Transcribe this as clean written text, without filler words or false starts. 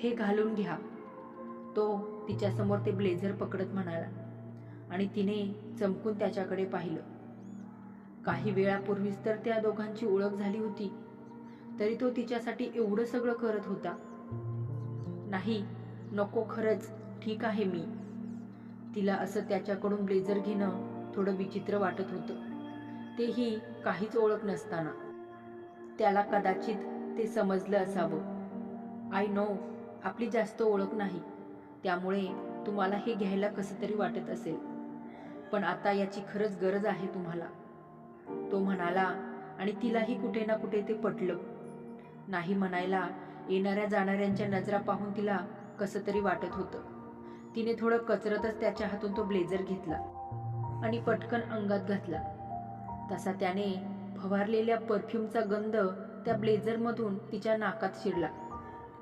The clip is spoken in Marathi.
हे घालून घ्या. तो तिच्यासमोर ते ब्लेझर पकडत म्हणाला आणि तिने चमकून त्याच्याकडे पाहिलं. काही वेळापूर्वीच तर त्या दोघांची ओळख झाली होती, तरी तो तिच्यासाठी एवढं सगळं करत होता. नाही, नको, खरंच ठीक आहे मी. तिला असं त्याच्याकडून ब्लेझर घेणं थोडं विचित्र वाटत होतं, तेही काहीच ओळख नसताना. त्याला कदाचित ते समजलं असावं. आय नो, आपली जास्त ओळख नाही, त्यामुळे तुम्हाला हे घ्यायला कसं तरी वाटत असेल, पण आता याची खरंच गरज आहे तुम्हाला, तो म्हणाला. आणि तिलाही कुठे ना कुठे ते पटलं. नाही म्हणायला येणाऱ्या जाणाऱ्यांच्या नजरा पाहून तिला कसं तरी वाटत होतं. तिने थोडं कचरतच त्याच्या हातून तो ब्लेझर घेतला आणि पटकन अंगात घातला. तसा त्याने फवारलेल्या परफ्यूमचा गंध त्या ब्लेझरमधून तिच्या नाकात शिरला.